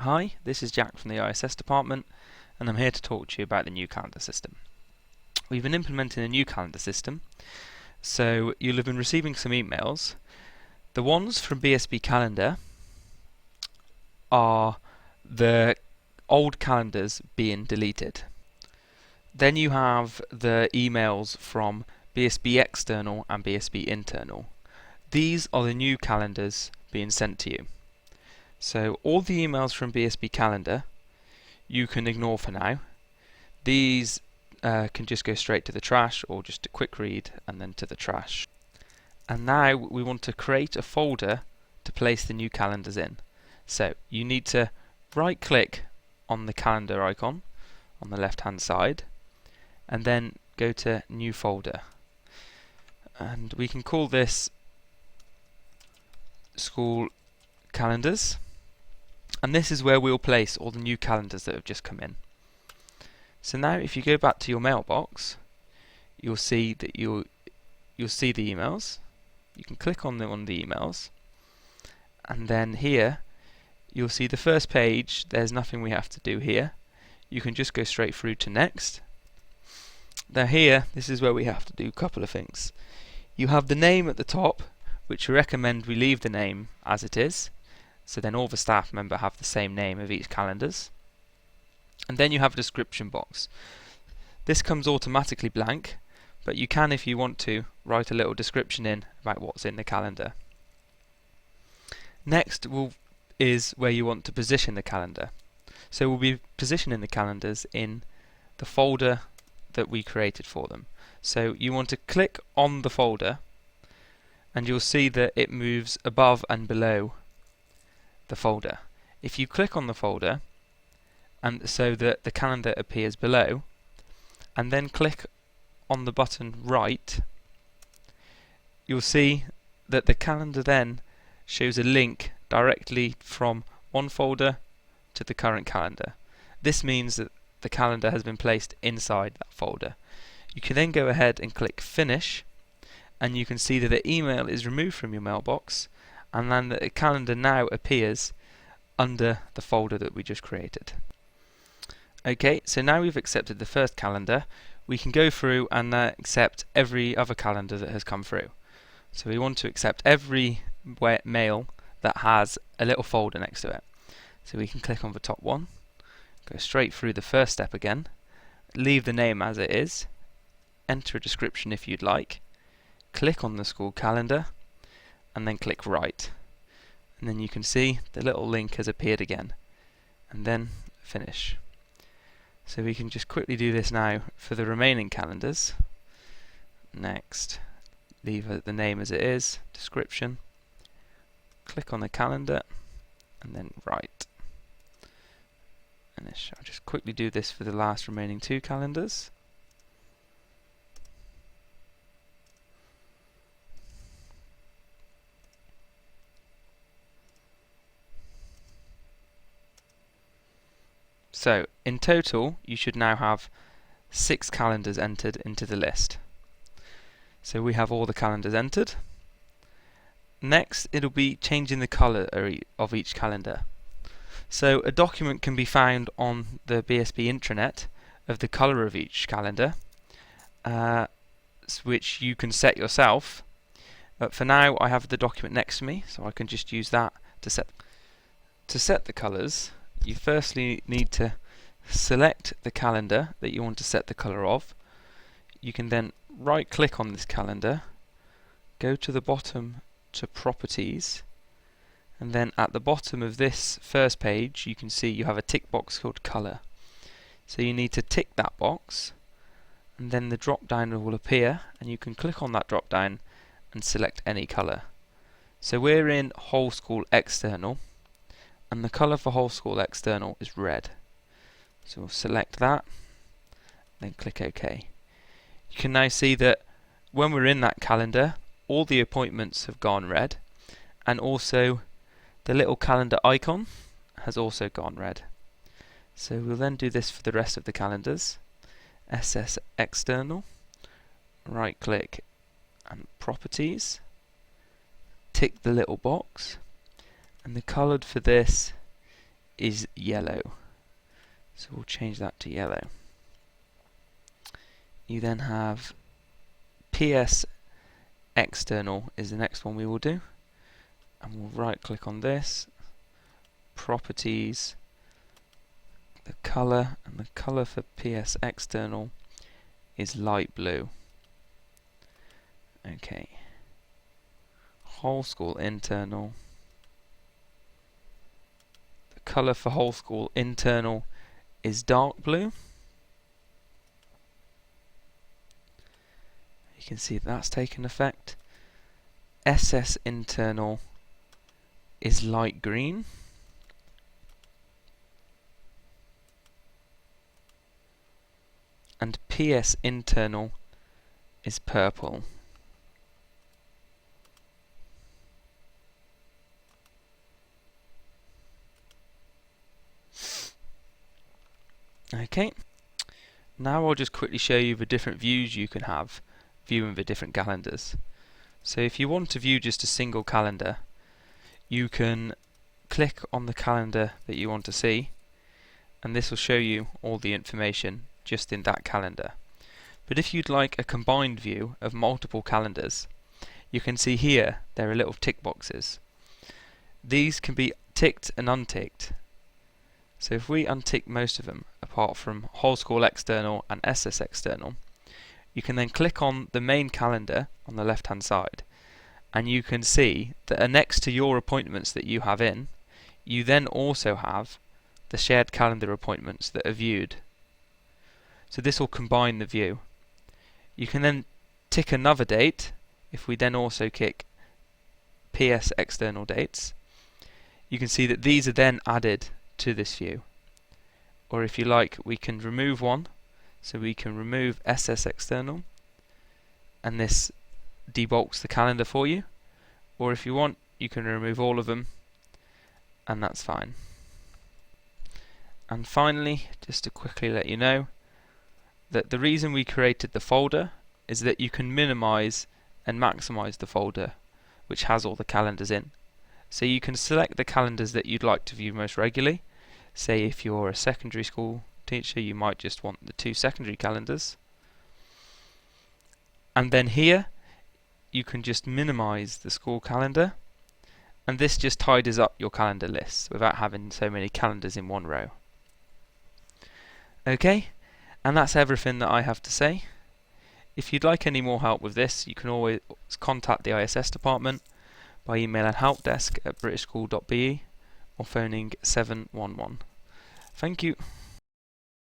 Hi, this is Jack from the ISS department, and I'm here to talk to you about the new calendar system. We've been implementing a new calendar system, so you'll have been receiving some emails. The ones from BSB Calendar are the old calendars being deleted. Then you have the emails from BSB External and BSB Internal. These are the new calendars being sent to you. So all the emails from BSB Calendar you can ignore for now. These can just go straight to the trash, or just a quick read and then to the trash. And now we want to create a folder to place the new calendars in. So you need to right click on the calendar icon on the left hand side and then go to new folder, and we can call this school calendars. And this is where we'll place all the new calendars that have just come in. So now if you go back to your mailbox, you'll see that you'll see the emails. You can click on the emails, and then here you'll see the first page. There's nothing we have to do here. You can just go straight through to next. Now here, this is where we have to do a couple of things. You have the name at the top, which we recommend we leave the name as it is. So then all the staff member have the same name of each calendars. And then you have a description box. This comes automatically blank, but you can, if you want to, write a little description in about what's in the calendar. Next is where you want to position the calendar. So we'll be positioning the calendars in the folder that we created for them. So you want to click on the folder, and you'll see that it moves above and below the folder. If you click on the folder, and so that the calendar appears below, and then click on the button right, you'll see that the calendar then shows a link directly from one folder to the current calendar. This means that the calendar has been placed inside that folder. You can then go ahead and click finish, and you can see that the email is removed from your mailbox, and then the calendar now appears under the folder that we just created. Okay, so now we've accepted the first calendar, we can go through and accept every other calendar that has come through. So we want to accept every mail that has a little folder next to it. So we can click on the top one, go straight through the first step again, leave the name as it is, enter a description if you'd like, click on the school calendar, and then click write. And then you can see the little link has appeared again, and then finish. So we can just quickly do this now for the remaining calendars. Next, leave the name as it is, description, click on the calendar, and then write. Finish. I'll just quickly do this for the last remaining two calendars. So in total you should now have 6 calendars entered into the list. So we have all the calendars entered. Next it'll be changing the colour of each calendar. So a document can be found on the BSB intranet of the colour of each calendar, which you can set yourself. But for now I have the document next to me, so I can just use that to set. To set the colours, you firstly need to select the calendar that you want to set the colour of. You can then right click on this calendar, go to the bottom to properties, and then at the bottom of this first page you can see you have a tick box called colour. So you need to tick that box, and then the drop down will appear, and you can click on that drop down and select any colour. So we're in whole school external, and the colour for whole school external is red. So we'll select that, then click OK. You can now see that when we're in that calendar, all the appointments have gone red, and also the little calendar icon has also gone red. So we'll then do this for the rest of the calendars. SS External, right click and Properties, tick the little box, and the coloured for this is yellow. So we'll change that to yellow. You then have PS external is the next one we will do. And we'll right click on this, properties, the color, and the color for PS external is light blue. Okay. Whole school internal. The color for whole school internal is dark blue. You can see that's taken effect. SS internal is light green. And PS internal is purple. Okay, now I'll just quickly show you the different views you can have viewing the different calendars. So if you want to view just a single calendar, you can click on the calendar that you want to see, and this will show you all the information just in that calendar. But if you'd like a combined view of multiple calendars, you can see here there are little tick boxes. These can be ticked and unticked. So if we untick most of them, apart from whole school external and SS external, you can then click on the main calendar on the left hand side, and you can see that next to your appointments that you have in, you then also have the shared calendar appointments that are viewed. So this will combine the view. You can then tick another date. If we then also click PS external dates, you can see that these are then added to this view. Or if you like, we can remove one, so we can remove SS external, and this debulks the calendar for you. Or if you want, you can remove all of them, and that's fine. And finally, just to quickly let you know that the reason we created the folder is that you can minimize and maximize the folder which has all the calendars in. So you can select the calendars that you'd like to view most regularly. Say if you're a secondary school teacher, you might just want the 2 secondary calendars. And then here you can just minimize the school calendar, and this just tidies up your calendar lists without having so many calendars in one row. Okay, and that's everything that I have to say. If you'd like any more help with this, you can always contact the ISS department by emailing helpdesk@britishschool.be or phoning 711. Thank you.